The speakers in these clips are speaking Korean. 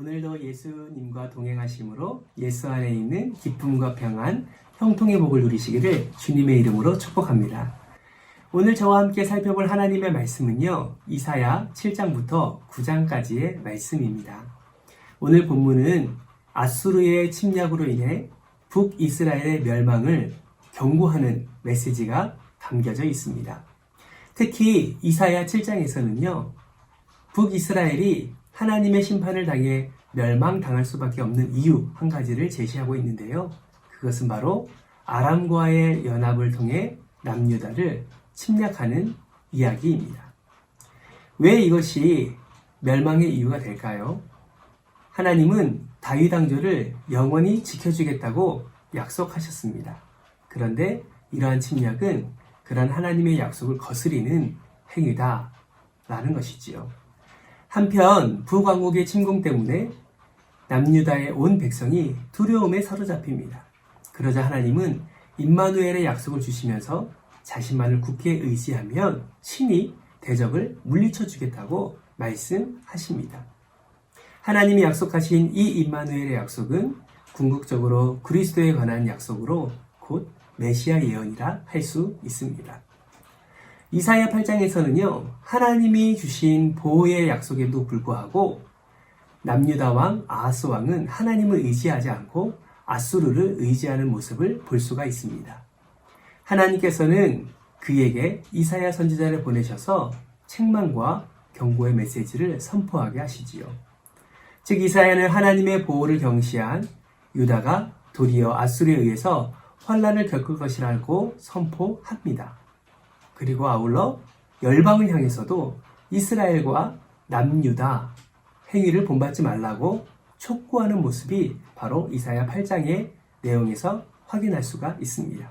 오늘도 예수님과 동행하심으로 예수 안에 있는 기쁨과 평안, 형통의 복을 누리시기를 주님의 이름으로 축복합니다. 오늘 저와 함께 살펴볼 하나님의 말씀은요, 이사야 7장부터 9장까지의 말씀입니다. 오늘 본문은 아수르의 침략으로 인해 북이스라엘의 멸망을 경고하는 메시지가 담겨져 있습니다. 특히 이사야 7장에서는요, 북이스라엘이 하나님의 심판을 당해 멸망당할 수밖에 없는 이유 한 가지를 제시하고 있는데요. 그것은 바로 아람과의 연합을 통해 남유다를 침략하는 이야기입니다. 왜 이것이 멸망의 이유가 될까요? 하나님은 다윗 왕조를 영원히 지켜주겠다고 약속하셨습니다. 그런데 이러한 침략은 그런 하나님의 약속을 거스리는 행위다라는 것이지요. 한편 북왕국의 침공 때문에 남유다의 온 백성이 두려움에 사로잡힙니다. 그러자 하나님은 임마누엘의 약속을 주시면서 자신만을 굳게 의지하면 친히 대적을 물리쳐 주겠다고 말씀하십니다. 하나님이 약속하신 이 임마누엘의 약속은 궁극적으로 그리스도에 관한 약속으로 곧 메시아 예언이라 할 수 있습니다. 이사야 8장에서는요, 하나님이 주신 보호의 약속에도 불구하고 남유다 왕 아하스 왕은 하나님을 의지하지 않고 아수르를 의지하는 모습을 볼 수가 있습니다. 하나님께서는 그에게 이사야 선지자를 보내셔서 책망과 경고의 메시지를 선포하게 하시지요. 즉 이사야는 하나님의 보호를 경시한 유다가 도리어 아수르에 의해서 환난을 겪을 것이라고 선포합니다. 그리고 아울러 열방을 향해서도 이스라엘과 남유다 행위를 본받지 말라고 촉구하는 모습이 바로 이사야 8장의 내용에서 확인할 수가 있습니다.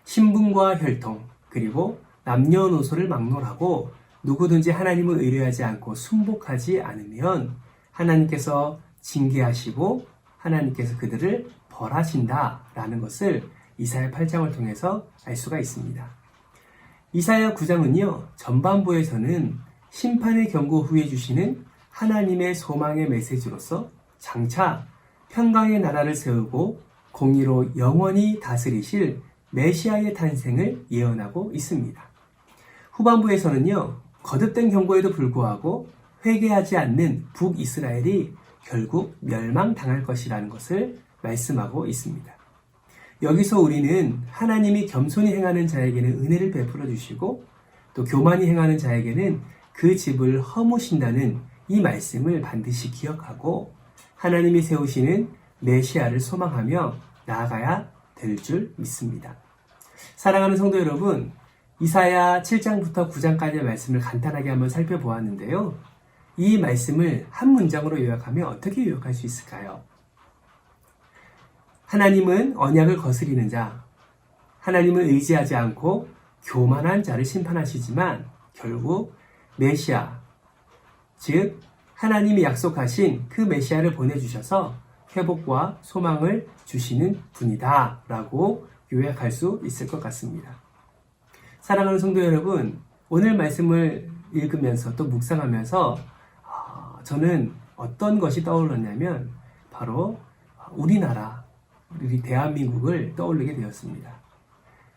신분과 혈통, 그리고 남녀노소를 막론하고 누구든지 하나님을 의뢰하지 않고 순복하지 않으면 하나님께서 징계하시고 하나님께서 그들을 벌하신다라는 것을 이사야 8장을 통해서 알 수가 있습니다. 이사야 9장은요, 전반부에서는 심판의 경고 후에 주시는 하나님의 소망의 메시지로서 장차 평강의 나라를 세우고 공의로 영원히 다스리실 메시아의 탄생을 예언하고 있습니다. 후반부에서는요, 거듭된 경고에도 불구하고 회개하지 않는 북이스라엘이 결국 멸망당할 것이라는 것을 말씀하고 있습니다. 여기서 우리는 하나님이 겸손히 행하는 자에게는 은혜를 베풀어 주시고 또 교만히 행하는 자에게는 그 집을 허무신다는 이 말씀을 반드시 기억하고 하나님이 세우시는 메시아를 소망하며 나아가야 될 줄 믿습니다. 사랑하는 성도 여러분, 이사야 7장부터 9장까지의 말씀을 간단하게 한번 살펴보았는데요. 이 말씀을 한 문장으로 요약하면 어떻게 요약할 수 있을까요? 하나님은 언약을 거스리는 자, 하나님을 의지하지 않고 교만한 자를 심판하시지만 결국 메시아, 즉 하나님이 약속하신 그 메시아를 보내주셔서 회복과 소망을 주시는 분이다 라고 요약할 수 있을 것 같습니다. 사랑하는 성도 여러분, 오늘 말씀을 읽으면서 또 묵상하면서 저는 어떤 것이 떠올랐냐면 바로 우리나라, 우리 대한민국을 떠올리게 되었습니다.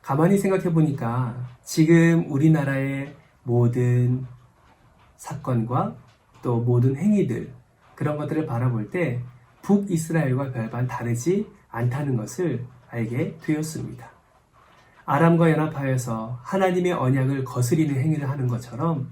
가만히 생각해 보니까 지금 우리나라의 모든 사건과 또 모든 행위들, 그런 것들을 바라볼 때 북이스라엘과 별반 다르지 않다는 것을 알게 되었습니다. 아람과 연합하여서 하나님의 언약을 거스리는 행위를 하는 것처럼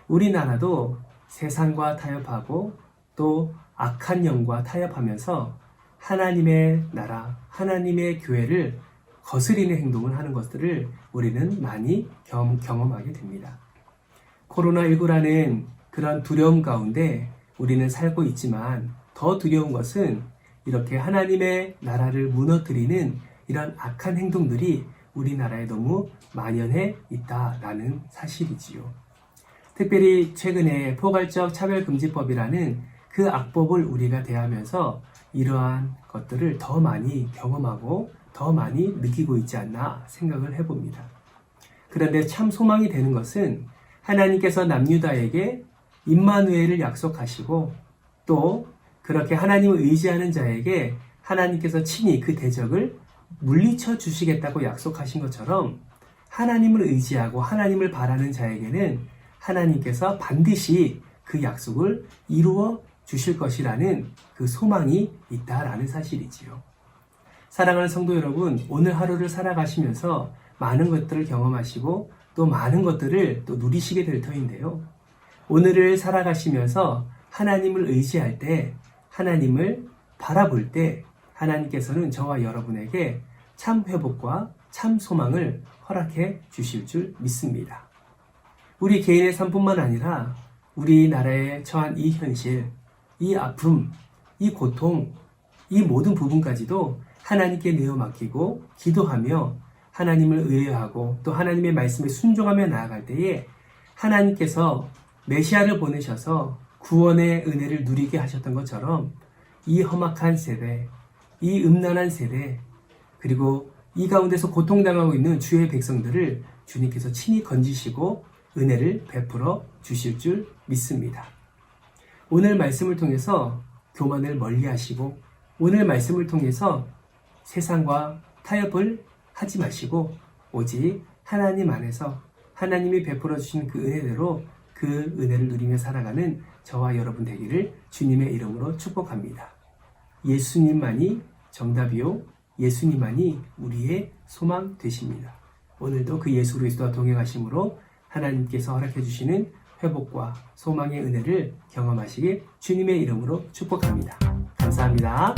우리나라도 세상과 타협하고 또 악한 영과 타협하면서 하나님의 나라, 하나님의 교회를 거스리는 행동을 하는 것들을 우리는 많이 경험하게 됩니다. 코로나19라는 그런 두려움 가운데 우리는 살고 있지만 더 두려운 것은 이렇게 하나님의 나라를 무너뜨리는 이런 악한 행동들이 우리나라에 너무 만연해 있다라는 사실이지요. 특별히 최근에 포괄적 차별금지법이라는 그 악법을 우리가 대하면서 이러한 것들을 더 많이 경험하고 더 많이 느끼고 있지 않나 생각을 해봅니다. 그런데 참 소망이 되는 것은 하나님께서 남유다에게 임마누엘을 약속하시고 또 그렇게 하나님을 의지하는 자에게 하나님께서 친히 그 대적을 물리쳐 주시겠다고 약속하신 것처럼 하나님을 의지하고 하나님을 바라는 자에게는 하나님께서 반드시 그 약속을 이루어 주실 것이라는 그 소망이 있다라는 사실이지요. 사랑하는 성도 여러분, 오늘 하루를 살아가시면서 많은 것들을 경험하시고 또 많은 것들을 또 누리시게 될 터인데요. 오늘을 살아가시면서 하나님을 의지할 때, 하나님을 바라볼 때 하나님께서는 저와 여러분에게 참 회복과 참 소망을 허락해 주실 줄 믿습니다. 우리 개인의 삶뿐만 아니라 우리나라에 처한 이 현실, 이 아픔, 이 고통, 이 모든 부분까지도 하나님께 내어 맡기고 기도하며 하나님을 의뢰하고 또 하나님의 말씀에 순종하며 나아갈 때에 하나님께서 메시아를 보내셔서 구원의 은혜를 누리게 하셨던 것처럼 이 험악한 세대, 이 음란한 세대, 그리고 이 가운데서 고통당하고 있는 주의 백성들을 주님께서 친히 건지시고 은혜를 베풀어 주실 줄 믿습니다. 오늘 말씀을 통해서 교만을 멀리하시고 오늘 말씀을 통해서 세상과 타협을 하지 마시고 오직 하나님 안에서 하나님이 베풀어 주신 그 은혜대로 그 은혜를 누리며 살아가는 저와 여러분 되기를 주님의 이름으로 축복합니다. 예수님만이 정답이요 예수님만이 우리의 소망 되십니다. 오늘도 그 예수 그리스도와 동행하심으로 하나님께서 허락해 주시는 회복과 소망의 은혜를 경험하시길 주님의 이름으로 축복합니다. 감사합니다.